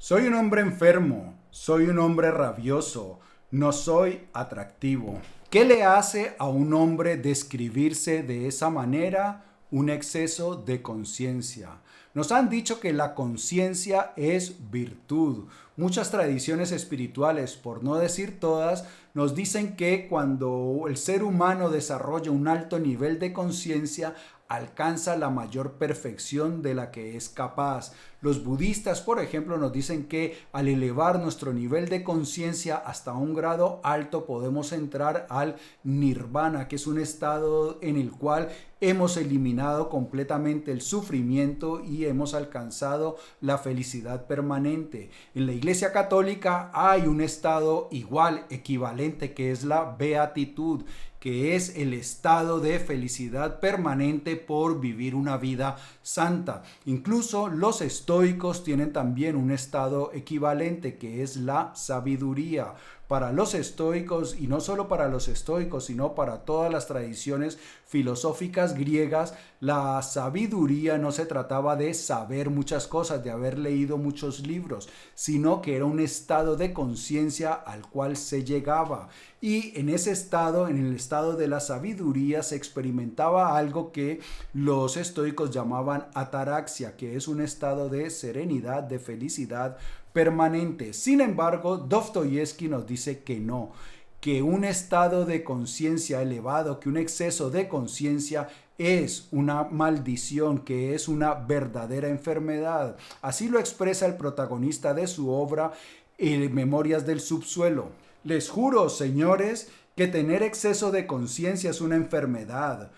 Soy un hombre enfermo, soy un hombre rabioso, no soy atractivo. ¿Qué le hace a un hombre describirse de esa manera? Un exceso de conciencia. Nos han dicho que la conciencia es virtud. Muchas tradiciones espirituales, por no decir todas, nos dicen que cuando el ser humano desarrolla un alto nivel de conciencia, alcanza la mayor perfección de la que es capaz. Los budistas, por ejemplo, nos dicen que al elevar nuestro nivel de conciencia hasta un grado alto podemos entrar al nirvana, que es un estado en el cual hemos eliminado completamente el sufrimiento y hemos alcanzado la felicidad permanente. En la Iglesia Católica hay un estado igual, equivalente, que es la beatitud, que es el estado de felicidad permanente por vivir una vida santa. Incluso los estoicos tienen también un estado equivalente, que es la sabiduría. Para los estoicos, y no solo para los estoicos, sino para todas las tradiciones filosóficas griegas, la sabiduría no se trataba de saber muchas cosas, de haber leído muchos libros, sino que era un estado de conciencia al cual se llegaba. Y en ese estado, en el estado de la sabiduría, se experimentaba algo que los estoicos llamaban ataraxia, que es un estado de serenidad, de felicidad permanente. Sin embargo, Dostoyevsky nos dice que no, que un estado de conciencia elevado, que un exceso de conciencia es una maldición, que es una verdadera enfermedad. Así lo expresa el protagonista de su obra, Memorias del Subsuelo. Les juro, señores, que tener exceso de conciencia es una enfermedad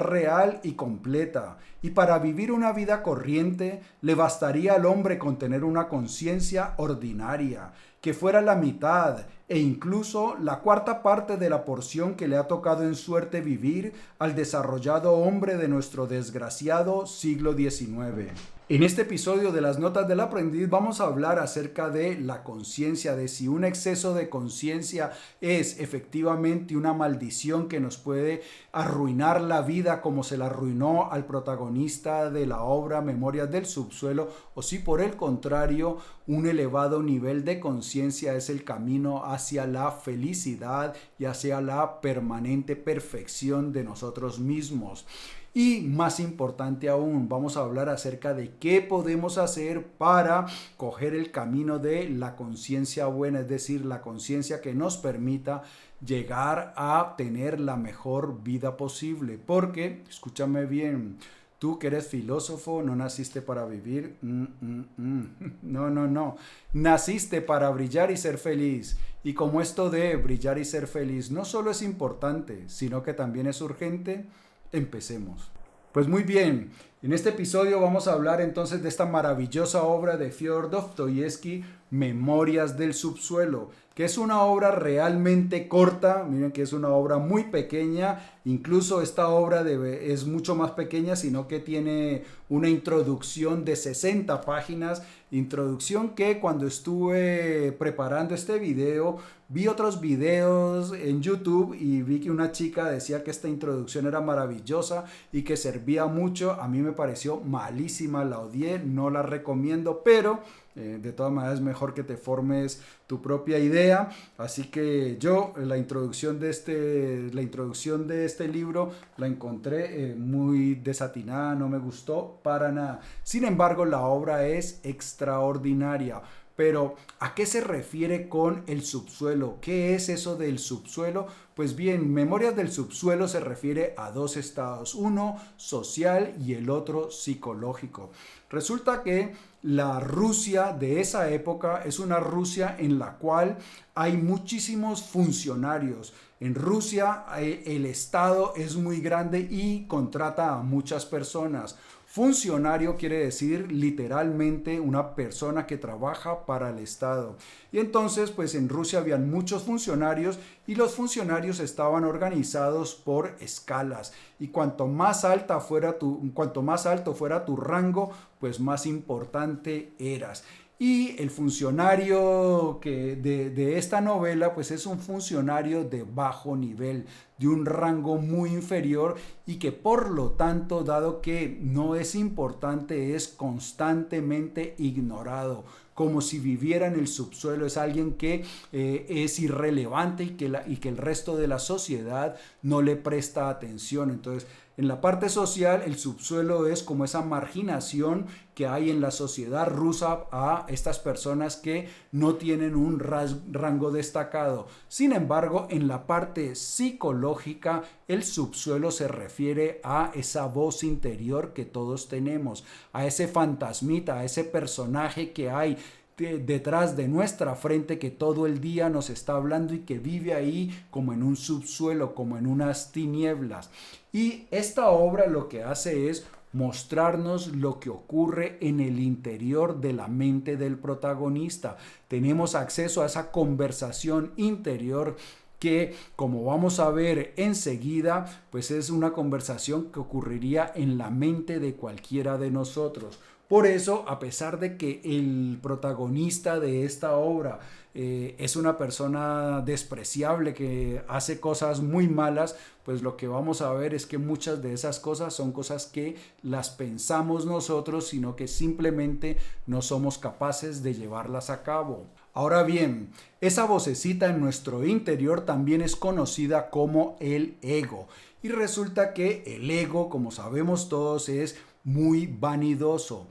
real y completa, y para vivir una vida corriente le bastaría al hombre con tener una conciencia ordinaria, que fuera la mitad e incluso la cuarta parte de la porción que le ha tocado en suerte vivir al desarrollado hombre de nuestro desgraciado siglo XIX. En este episodio de las Notas del Aprendiz vamos a hablar acerca de la conciencia, de si un exceso de conciencia es efectivamente una maldición que nos puede arruinar la vida como se la arruinó al protagonista de la obra Memorias del Subsuelo, o si por el contrario un elevado nivel de conciencia es el camino hacia la felicidad y hacia la permanente perfección de nosotros mismos. Y más importante aún, vamos a hablar acerca de qué podemos hacer para coger el camino de la conciencia buena, es decir, la conciencia que nos permita llegar a tener la mejor vida posible. Porque, escúchame bien, tú que eres filósofo, no naciste para vivir. No. Naciste para brillar y ser feliz. Y como esto de brillar y ser feliz no solo es importante, sino que también es urgente, empecemos. Pues muy bien, en este episodio vamos a hablar entonces de esta maravillosa obra de Fyodor Dostoyevsky, Memorias del Subsuelo, que es una obra realmente corta. Miren que es una obra muy pequeña, incluso esta obra es mucho más pequeña, sino que tiene una introducción de 60 páginas, introducción que cuando estuve preparando este video, vi otros videos en YouTube y vi que una chica decía que esta introducción era maravillosa y que servía mucho. A mí me pareció malísima, la odié, no la recomiendo, pero de todas maneras es mejor que te formes tu propia idea. Así que yo la introducción de este libro la encontré muy desatinada, no me gustó para nada. Sin embargo, la obra es extraordinaria. Pero, ¿a qué se refiere con el subsuelo? ¿Qué es eso del subsuelo? Pues bien, Memorias del Subsuelo se refiere a dos estados, uno social y el otro psicológico. Resulta que la Rusia de esa época es una Rusia en la cual hay muchísimos funcionarios. En Rusia el Estado es muy grande y contrata a muchas personas. Funcionario quiere decir literalmente una persona que trabaja para el Estado. Y entonces, pues en Rusia habían muchos funcionarios y los funcionarios estaban organizados por escalas. Y cuanto más alto fuera tu rango, pues más importante eras. Y el funcionario de esta novela pues es un funcionario de bajo nivel, de un rango muy inferior, y que por lo tanto, dado que no es importante, es constantemente ignorado, como si viviera en el subsuelo. Es alguien que es irrelevante y que el resto de la sociedad no le presta atención. Entonces, en la parte social, el subsuelo es como esa marginación que hay en la sociedad rusa a estas personas que no tienen un rango destacado. Sin embargo, en la parte psicológica, el subsuelo se refiere a esa voz interior que todos tenemos, a ese fantasmita, a ese personaje que hay detrás de nuestra frente que todo el día nos está hablando y que vive ahí como en un subsuelo, como en unas tinieblas. Y esta obra lo que hace es mostrarnos lo que ocurre en el interior de la mente del protagonista. Tenemos acceso a esa conversación interior que, como vamos a ver enseguida, pues es una conversación que ocurriría en la mente de cualquiera de nosotros. Por eso, a pesar de que el protagonista de esta obra es una persona despreciable que hace cosas muy malas, pues lo que vamos a ver es que muchas de esas cosas son cosas que las pensamos nosotros, sino que simplemente no somos capaces de llevarlas a cabo. Ahora bien, esa vocecita en nuestro interior también es conocida como el ego. Y resulta que el ego, como sabemos todos, es muy vanidoso.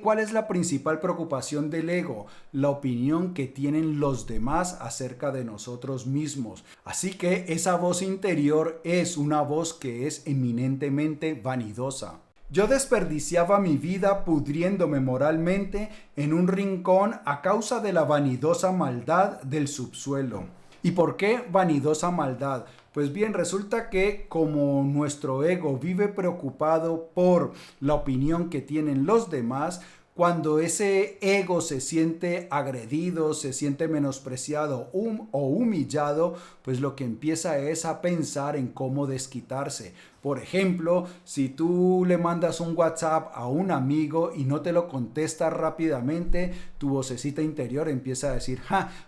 ¿Cuál es la principal preocupación del ego? La opinión que tienen los demás acerca de nosotros mismos. Así que esa voz interior es una voz que es eminentemente vanidosa. Yo desperdiciaba mi vida pudriéndome moralmente en un rincón a causa de la vanidosa maldad del subsuelo. ¿Y por qué vanidosa maldad? Pues bien, resulta que como nuestro ego vive preocupado por la opinión que tienen los demás, cuando ese ego se siente agredido, se siente menospreciado o humillado, pues lo que empieza es a pensar en cómo desquitarse. Por ejemplo, si tú le mandas un WhatsApp a un amigo y no te lo contesta rápidamente, tu vocecita interior empieza a decir,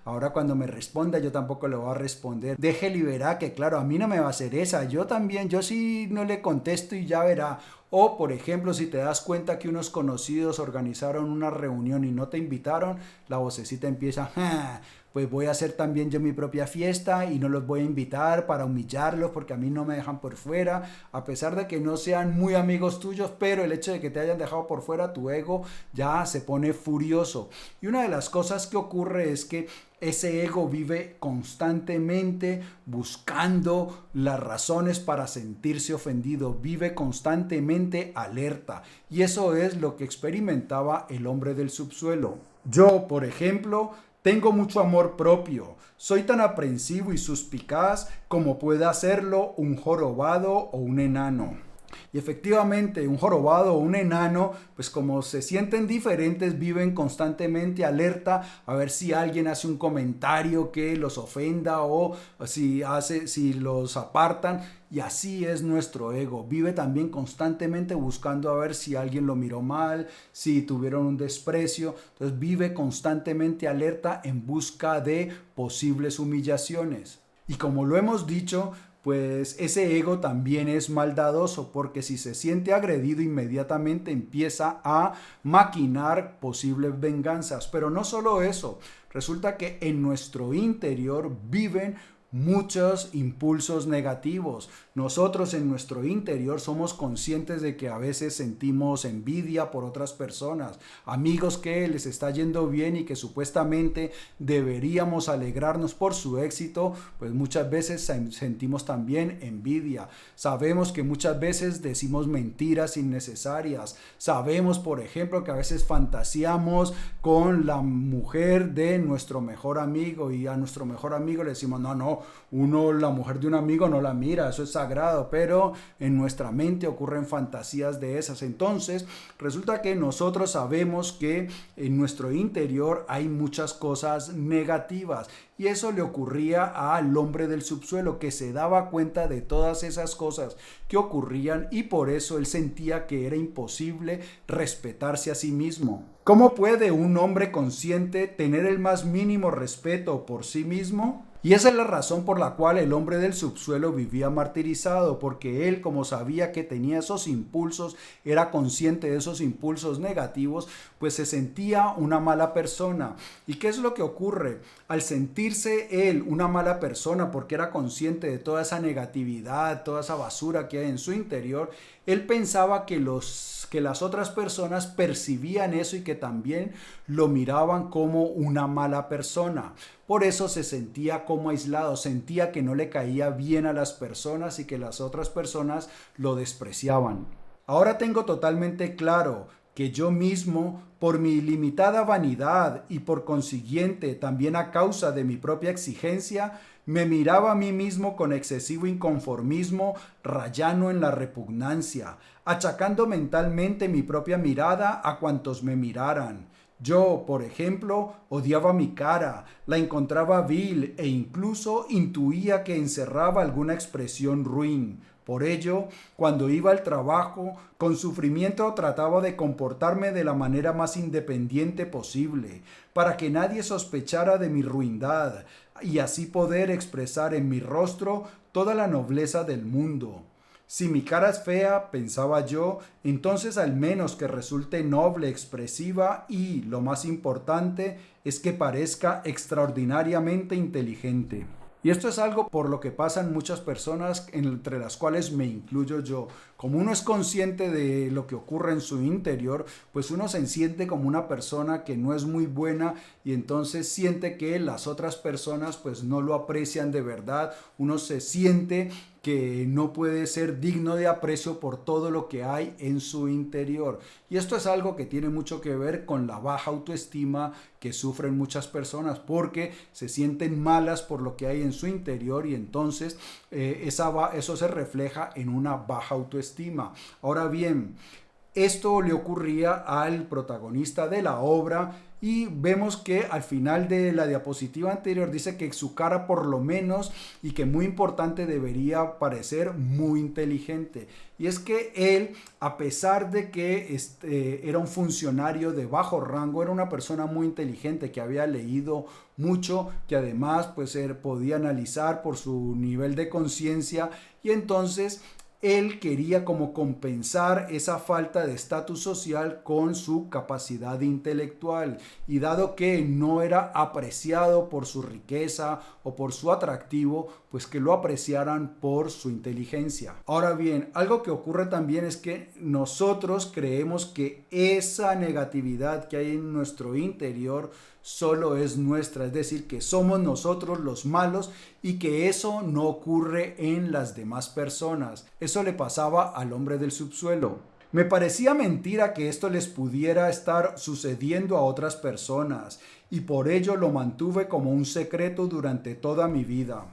ahora cuando me responda yo tampoco le voy a responder. Déjele y verá que claro, a mí no me va a hacer esa, yo sí no le contesto y ya verá. O, por ejemplo, si te das cuenta que unos conocidos organizaron una reunión y no te invitaron, la vocecita empieza, pues voy a hacer también yo mi propia fiesta y no los voy a invitar para humillarlos porque a mí no me dejan por fuera, a pesar de que no sean muy amigos tuyos, pero el hecho de que te hayan dejado por fuera, tu ego ya se pone furioso. Y una de las cosas que ocurre es que ese ego vive constantemente buscando las razones para sentirse ofendido, vive constantemente alerta. Y eso es lo que experimentaba el hombre del subsuelo. Yo, por ejemplo, tengo mucho amor propio. Soy tan aprensivo y suspicaz como puede hacerlo un jorobado o un enano. Y efectivamente, un jorobado o un enano, pues como se sienten diferentes, viven constantemente alerta a ver si alguien hace un comentario que los ofenda o si los apartan. Y así es nuestro ego. Vive también constantemente buscando a ver si alguien lo miró mal, si tuvieron un desprecio. Entonces vive constantemente alerta en busca de posibles humillaciones. Y como lo hemos dicho, pues ese ego también es maldadoso porque si se siente agredido inmediatamente empieza a maquinar posibles venganzas. Pero no solo eso, resulta que en nuestro interior viven muchos impulsos negativos. Nosotros en nuestro interior somos conscientes de que a veces sentimos envidia por otras personas, amigos que les está yendo bien y que supuestamente deberíamos alegrarnos por su éxito, pues muchas veces sentimos también envidia. Sabemos que muchas veces decimos mentiras innecesarias. Sabemos, por ejemplo, que a veces fantaseamos con la mujer de nuestro mejor amigo y a nuestro mejor amigo le decimos, no, la mujer de un amigo no la mira, eso es sagrado, pero en nuestra mente ocurren fantasías de esas. Entonces, resulta que nosotros sabemos que en nuestro interior hay muchas cosas negativas y eso le ocurría al hombre del subsuelo, que se daba cuenta de todas esas cosas que ocurrían y por eso él sentía que era imposible respetarse a sí mismo. ¿Cómo puede un hombre consciente tener el más mínimo respeto por sí mismo? Y esa es la razón por la cual el hombre del subsuelo vivía martirizado, porque él, como sabía que tenía esos impulsos, era consciente de esos impulsos negativos, pues se sentía una mala persona. ¿Y qué es lo que ocurre? Al sentirse él una mala persona, porque era consciente de toda esa negatividad, toda esa basura que hay en su interior, él pensaba que las otras personas percibían eso y que también lo miraban como una mala persona. Por eso se sentía como aislado, sentía que no le caía bien a las personas y que las otras personas lo despreciaban. Ahora tengo totalmente claro que yo mismo, por mi limitada vanidad y por consiguiente también a causa de mi propia exigencia, me miraba a mí mismo con excesivo inconformismo, rayano en la repugnancia, achacando mentalmente mi propia mirada a cuantos me miraran. Yo, por ejemplo, odiaba mi cara, la encontraba vil e incluso intuía que encerraba alguna expresión ruin. Por ello, cuando iba al trabajo, con sufrimiento trataba de comportarme de la manera más independiente posible, para que nadie sospechara de mi ruindad, y así poder expresar en mi rostro toda la nobleza del mundo. Si mi cara es fea, pensaba yo, entonces al menos que resulte noble, expresiva y, lo más importante, es que parezca extraordinariamente inteligente. Y esto es algo por lo que pasan muchas personas, entre las cuales me incluyo yo. Como uno es consciente de lo que ocurre en su interior, pues uno se siente como una persona que no es muy buena y entonces siente que las otras personas pues no lo aprecian de verdad. Uno se siente que no puede ser digno de aprecio por todo lo que hay en su interior. Y esto es algo que tiene mucho que ver con la baja autoestima que sufren muchas personas porque se sienten malas por lo que hay en su interior y entonces eso se refleja en una baja autoestima. Ahora bien, esto le ocurría al protagonista de la obra y vemos que al final de la diapositiva anterior dice que su cara por lo menos y que muy importante debería parecer muy inteligente. Y es que él, a pesar de que era un funcionario de bajo rango, era una persona muy inteligente que había leído mucho, que además pues podía analizar por su nivel de conciencia y entonces él quería como compensar esa falta de estatus social con su capacidad intelectual y dado que no era apreciado por su riqueza o por su atractivo, pues que lo apreciaran por su inteligencia. Ahora bien, algo que ocurre también es que nosotros creemos que esa negatividad que hay en nuestro interior solo es nuestra, es decir, que somos nosotros los malos y que eso no ocurre en las demás personas. Eso le pasaba al hombre del subsuelo. Me parecía mentira que esto les pudiera estar sucediendo a otras personas y por ello lo mantuve como un secreto durante toda mi vida.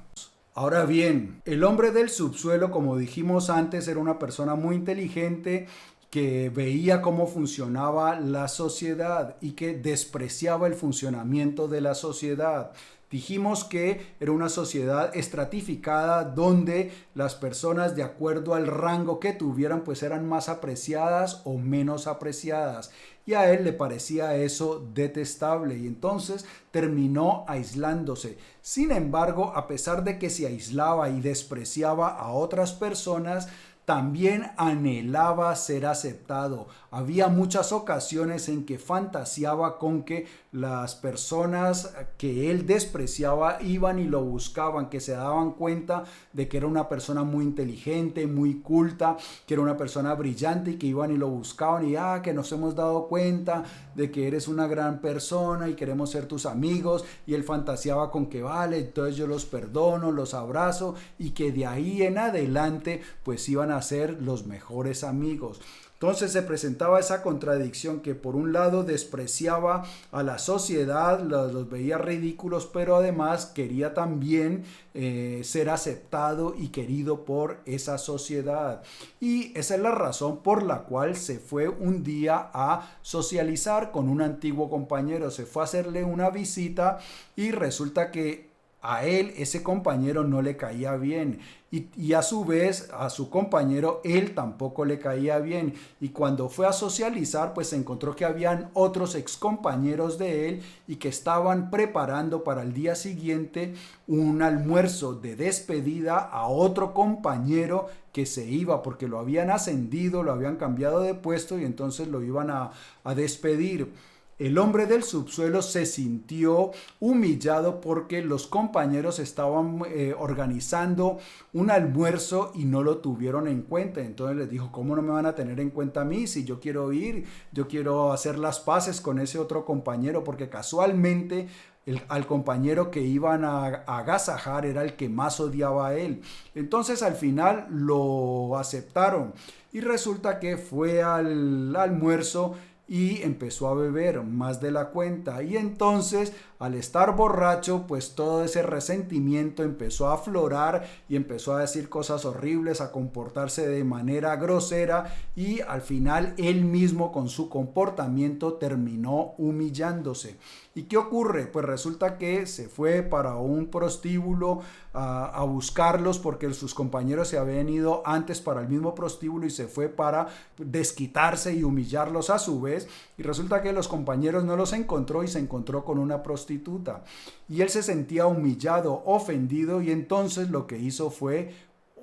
Ahora bien, el hombre del subsuelo, como dijimos antes, era una persona muy inteligente que veía cómo funcionaba la sociedad y que despreciaba el funcionamiento de la sociedad. Dijimos que era una sociedad estratificada donde las personas de acuerdo al rango que tuvieran pues eran más apreciadas o menos apreciadas y a él le parecía eso detestable y entonces terminó aislándose. Sin embargo, a pesar de que se aislaba y despreciaba a otras personas, también anhelaba ser aceptado. Había muchas ocasiones en que fantaseaba con que las personas que él despreciaba iban y lo buscaban, que se daban cuenta de que era una persona muy inteligente, muy culta, que era una persona brillante y que iban y lo buscaban y que nos hemos dado cuenta de que eres una gran persona y queremos ser tus amigos y él fantaseaba con que vale, entonces yo los perdono, los abrazo y que de ahí en adelante pues iban a ser los mejores amigos. Entonces se presentaba esa contradicción que por un lado despreciaba a la sociedad, los veía ridículos, pero además quería también ser aceptado y querido por esa sociedad. Y esa es la razón por la cual se fue un día a socializar con un antiguo compañero. Se fue a hacerle una visita y resulta que a él ese compañero no le caía bien y a su vez a su compañero él tampoco le caía bien, y cuando fue a socializar pues se encontró que habían otros excompañeros de él y que estaban preparando para el día siguiente un almuerzo de despedida a otro compañero que se iba porque lo habían ascendido, lo habían cambiado de puesto y entonces lo iban a despedir. El hombre del subsuelo se sintió humillado porque los compañeros estaban organizando un almuerzo y no lo tuvieron en cuenta. Entonces les dijo, ¿cómo no me van a tener en cuenta a mí? Si yo quiero ir, yo quiero hacer las paces con ese otro compañero, porque casualmente al compañero que iban a agasajar era el que más odiaba a él. Entonces al final lo aceptaron y resulta que fue al almuerzo y empezó a beber más de la cuenta, y entonces al estar borracho pues todo ese resentimiento empezó a aflorar y empezó a decir cosas horribles, a comportarse de manera grosera, y al final él mismo con su comportamiento terminó humillándose. ¿Y qué ocurre? Pues resulta que se fue para un prostíbulo a buscarlos porque sus compañeros se habían ido antes para el mismo prostíbulo y se fue para desquitarse y humillarlos a su vez, y resulta que los compañeros no los encontró y se encontró con una prostituta y él se sentía humillado, ofendido, y entonces lo que hizo fue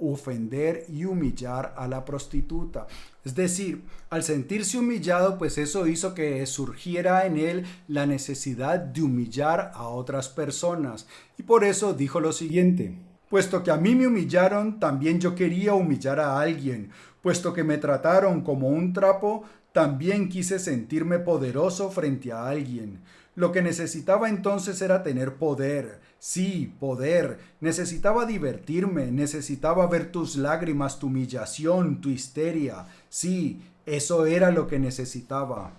ofender y humillar a la prostituta. Es decir, al sentirse humillado, pues eso hizo que surgiera en él la necesidad de humillar a otras personas. Y por eso dijo lo siguiente: puesto que a mí me humillaron, también yo quería humillar a alguien. Puesto que me trataron como un trapo, también quise sentirme poderoso frente a alguien. Lo que necesitaba entonces era tener poder. Sí, poder. Necesitaba divertirme, necesitaba ver tus lágrimas, tu humillación, tu histeria. Sí, eso era lo que necesitaba.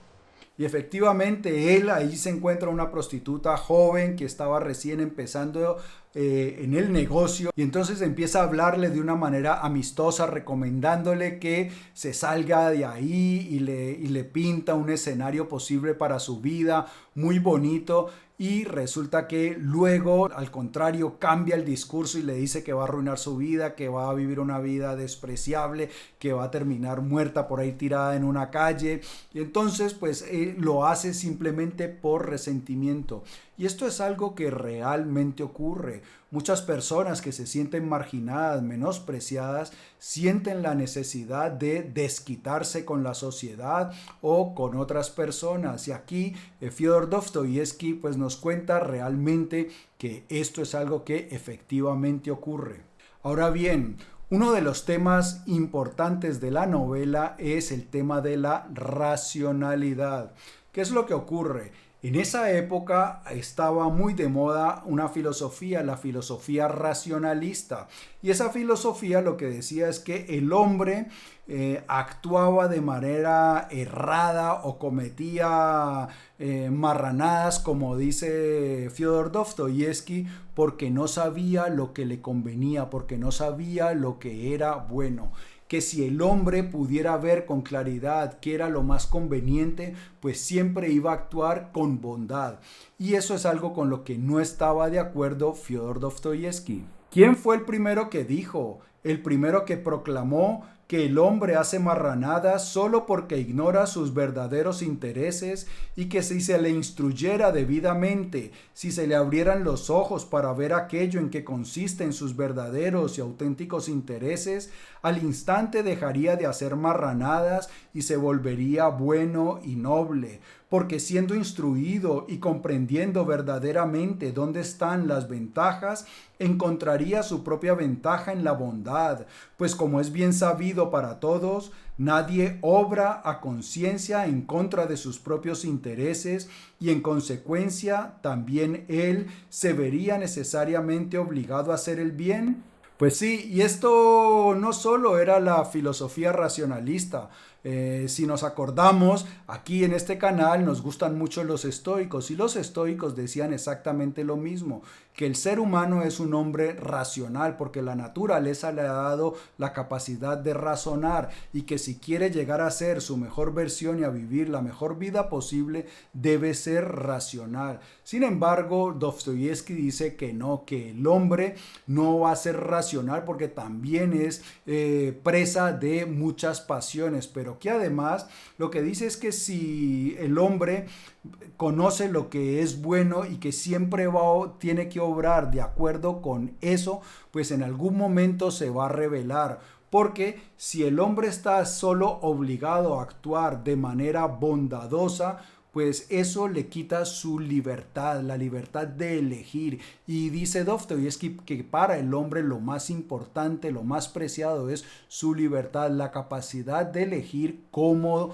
Y efectivamente él ahí se encuentra una prostituta joven que estaba recién empezando en el negocio, y entonces empieza a hablarle de una manera amistosa, recomendándole que se salga de ahí, y le pinta un escenario posible para su vida muy bonito. Y resulta que luego, al contrario, cambia el discurso y le dice que va a arruinar su vida, que va a vivir una vida despreciable, que va a terminar muerta por ahí tirada en una calle. Y entonces, pues, lo hace simplemente por resentimiento. Y esto es algo que realmente ocurre. Muchas personas que se sienten marginadas, menospreciadas, sienten la necesidad de desquitarse con la sociedad o con otras personas. Y aquí Fyodor Dostoyevsky pues nos cuenta realmente que esto es algo que efectivamente ocurre. Ahora bien, uno de los temas importantes de la novela es el tema de la racionalidad. ¿Qué es lo que ocurre? En esa época estaba muy de moda una filosofía, la filosofía racionalista. Y esa filosofía lo que decía es que el hombre actuaba de manera errada o cometía marranadas, como dice Fyodor Dostoyevsky, porque no sabía lo que le convenía, porque no sabía lo que era bueno. Que si el hombre pudiera ver con claridad qué era lo más conveniente, pues siempre iba a actuar con bondad. Y eso es algo con lo que no estaba de acuerdo Fyodor Dostoyevsky. ¿Quién fue el primero que dijo? El primero que proclamó que el hombre hace marranadas solo porque ignora sus verdaderos intereses, y que si se le instruyera debidamente, si se le abrieran los ojos para ver aquello en que consisten sus verdaderos y auténticos intereses, al instante dejaría de hacer marranadas y se volvería bueno y noble, porque siendo instruido y comprendiendo verdaderamente dónde están las ventajas, encontraría su propia ventaja en la bondad, pues como es bien sabido para todos, nadie obra a conciencia en contra de sus propios intereses, y en consecuencia también él se vería necesariamente obligado a hacer el bien. Pues sí, y esto no solo era la filosofía racionalista. Si nos acordamos, aquí en este canal nos gustan mucho los estoicos y los estoicos decían exactamente lo mismo, que el ser humano es un hombre racional porque la naturaleza le ha dado la capacidad de razonar y que si quiere llegar a ser su mejor versión y a vivir la mejor vida posible, debe ser racional. Sin embargo, Dostoyevsky dice que no, que el hombre no va a ser racional porque también es presa de muchas pasiones, pero que además lo que dice es que si el hombre conoce lo que es bueno y que siempre tiene que obrar de acuerdo con eso, pues en algún momento se va a revelar. Porque si el hombre está solo obligado a actuar de manera bondadosa, pues eso le quita su libertad, la libertad de elegir. Y dice Dostoyevsky que para el hombre lo más importante, lo más preciado es su libertad, la capacidad de elegir cómo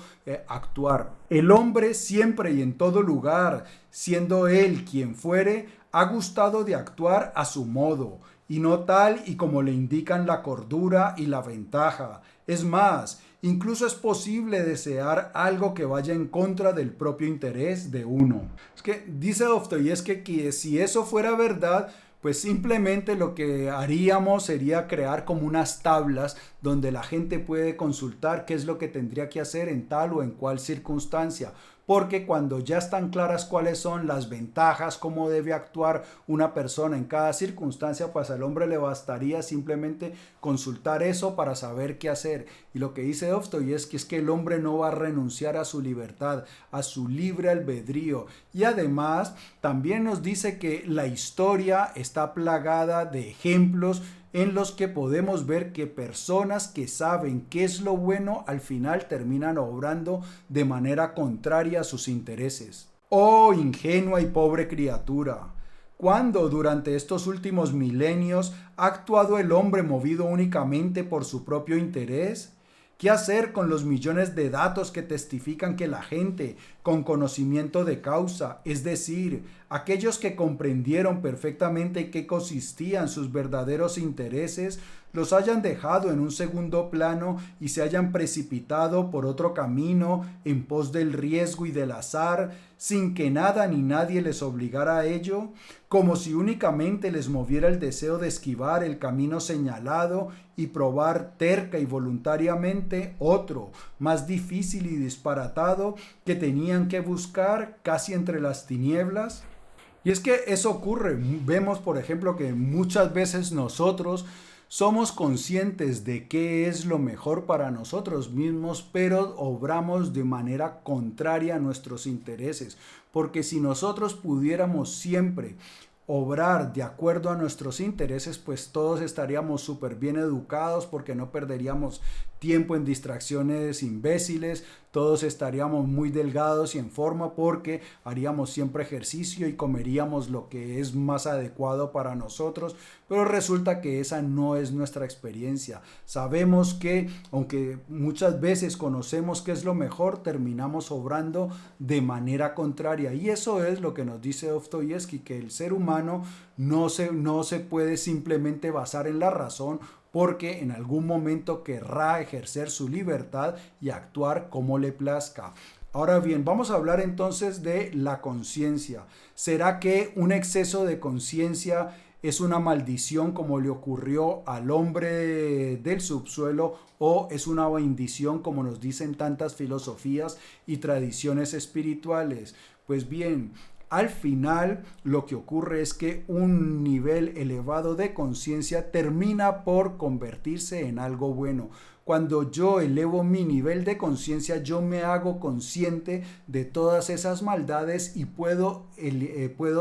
actuar. El hombre siempre y en todo lugar, siendo él quien fuere, ha gustado de actuar a su modo, y no tal y como le indican la cordura y la ventaja. Es más, incluso es posible desear algo que vaya en contra del propio interés de uno. Es que dice Dostoyevsky que si eso fuera verdad, pues simplemente lo que haríamos sería crear como unas tablas donde la gente puede consultar qué es lo que tendría que hacer en tal o en cual circunstancia. Porque cuando ya están claras cuáles son las ventajas, cómo debe actuar una persona en cada circunstancia, pues al hombre le bastaría simplemente consultar eso para saber qué hacer. Y lo que dice Dostoyevsky es que el hombre no va a renunciar a su libertad, a su libre albedrío. Y además también nos dice que la historia está plagada de ejemplos en los que podemos ver que personas que saben qué es lo bueno al final terminan obrando de manera contraria a sus intereses. Oh, ingenua y pobre criatura, ¿cuándo durante estos últimos milenios ha actuado el hombre movido únicamente por su propio interés? ¿Qué hacer con los millones de datos que testifican que la gente con conocimiento de causa, es decir, aquellos que comprendieron perfectamente en qué consistían sus verdaderos intereses, los hayan dejado en un segundo plano y se hayan precipitado por otro camino en pos del riesgo y del azar, sin que nada ni nadie les obligara a ello, como si únicamente les moviera el deseo de esquivar el camino señalado y probar terca y voluntariamente otro, más difícil y disparatado, que tenían que buscar casi entre las tinieblas? Y es que eso ocurre. Vemos, por ejemplo, que muchas veces nosotros somos conscientes de qué es lo mejor para nosotros mismos, pero obramos de manera contraria a nuestros intereses. Porque si nosotros pudiéramos siempre obrar de acuerdo a nuestros intereses, pues todos estaríamos súper bien educados porque no perderíamos tiempo en distracciones imbéciles, todos estaríamos muy delgados y en forma porque haríamos siempre ejercicio y comeríamos lo que es más adecuado para nosotros, pero resulta que esa no es nuestra experiencia. Sabemos que, aunque muchas veces conocemos qué es lo mejor, terminamos obrando de manera contraria, y eso es lo que nos dice Dostoyevsky, que el ser humano no se puede simplemente basar en la razón, porque en algún momento querrá ejercer su libertad y actuar como le plazca. Ahora bien, vamos a hablar entonces de la conciencia. ¿Será que un exceso de conciencia es una maldición como le ocurrió al hombre del subsuelo, o es una bendición como nos dicen tantas filosofías y tradiciones espirituales? Pues bien, al final lo que ocurre es que un nivel elevado de conciencia termina por convertirse en algo bueno. Cuando yo elevo mi nivel de conciencia, yo me hago consciente de todas esas maldades y puedo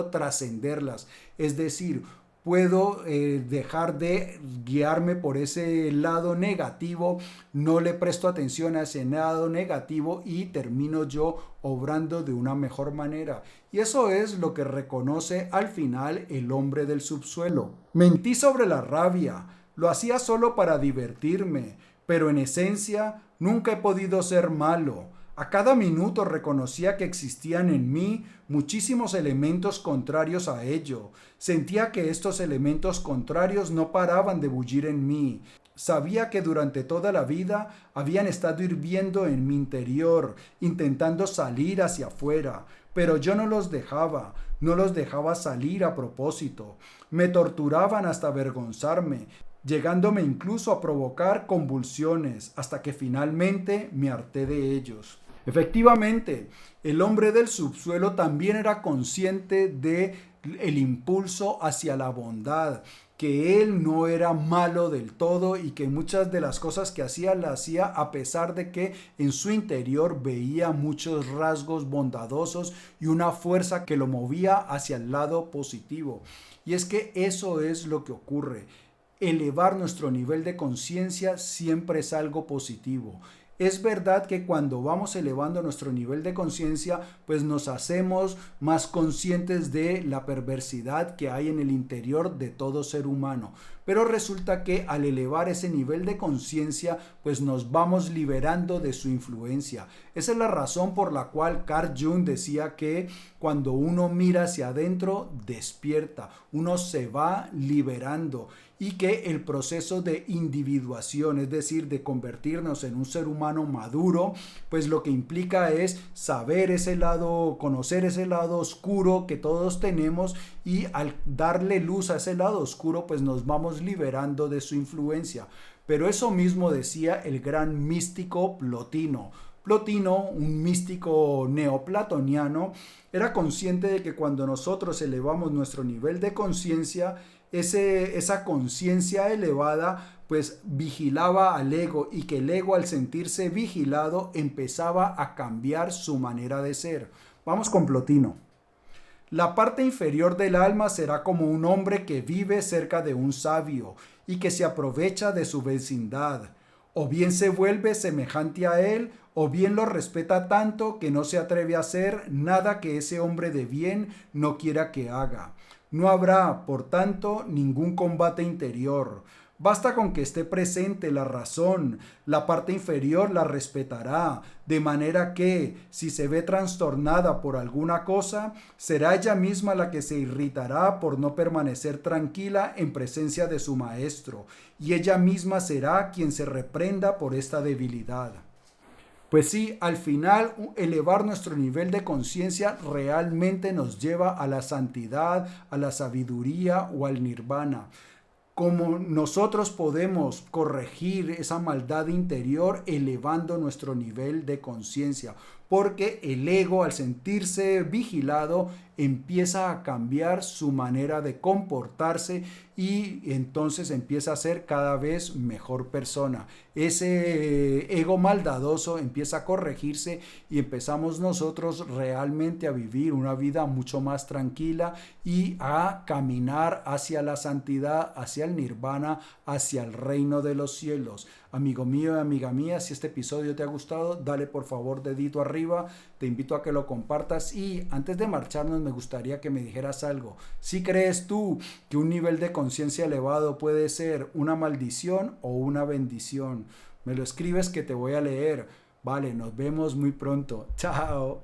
trascenderlas. Es decir, puedo dejar de guiarme por ese lado negativo, no le presto atención a ese lado negativo y termino yo obrando de una mejor manera. Y eso es lo que reconoce al final el hombre del subsuelo. Mentí sobre la rabia, lo hacía solo para divertirme, pero en esencia nunca he podido ser malo. A cada minuto reconocía que existían en mí muchísimos elementos contrarios a ello. Sentía que estos elementos contrarios no paraban de bullir en mí. Sabía que durante toda la vida habían estado hirviendo en mi interior, intentando salir hacia afuera, pero yo no los dejaba salir a propósito. Me torturaban hasta avergonzarme, llegándome incluso a provocar convulsiones, hasta que finalmente me harté de ellos. Efectivamente, el hombre del subsuelo también era consciente de el impulso hacia la bondad, que él no era malo del todo y que muchas de las cosas que hacía las hacía a pesar de que en su interior veía muchos rasgos bondadosos y una fuerza que lo movía hacia el lado positivo. Y es que eso es lo que ocurre. Elevar nuestro nivel de conciencia siempre es algo positivo. Es verdad que cuando vamos elevando nuestro nivel de conciencia, pues nos hacemos más conscientes de la perversidad que hay en el interior de todo ser humano. Pero resulta que al elevar ese nivel de conciencia, pues nos vamos liberando de su influencia. Esa es la razón por la cual Carl Jung decía que cuando uno mira hacia adentro, despierta, uno se va liberando. Y que el proceso de individuación, es decir, de convertirnos en un ser humano maduro, pues lo que implica es saber ese lado, conocer ese lado oscuro que todos tenemos, y al darle luz a ese lado oscuro, pues nos vamos liberando de su influencia. Pero eso mismo decía el gran místico Plotino. Plotino, un místico neoplatoniano, era consciente de que cuando nosotros elevamos nuestro nivel de conciencia, esa conciencia elevada pues vigilaba al ego, y que el ego, al sentirse vigilado, empezaba a cambiar su manera de ser. Vamos con Plotino. La parte inferior del alma será como un hombre que vive cerca de un sabio y que se aprovecha de su vecindad. O bien se vuelve semejante a él, o bien lo respeta tanto que no se atreve a hacer nada que ese hombre de bien no quiera que haga. No habrá, por tanto, ningún combate interior. Basta con que esté presente la razón, la parte inferior la respetará, de manera que, si se ve trastornada por alguna cosa, será ella misma la que se irritará por no permanecer tranquila en presencia de su maestro, y ella misma será quien se reprenda por esta debilidad. Pues sí, al final elevar nuestro nivel de conciencia realmente nos lleva a la santidad, a la sabiduría o al nirvana. Como nosotros podemos corregir esa maldad interior elevando nuestro nivel de conciencia, porque el ego, al sentirse vigilado, empieza a cambiar su manera de comportarse y entonces empieza a ser cada vez mejor persona. Ese ego maldadoso empieza a corregirse y empezamos nosotros realmente a vivir una vida mucho más tranquila y a caminar hacia la santidad, hacia el nirvana, hacia el reino de los cielos. Amigo mío y amiga mía, si este episodio te ha gustado, dale por favor dedito arriba, te invito a que lo compartas, y antes de marcharnos me gustaría que me dijeras algo. ¿Si crees tú que un nivel de conciencia elevado puede ser una maldición o una bendición? Me lo escribes que te voy a leer. Vale, nos vemos muy pronto. Chao.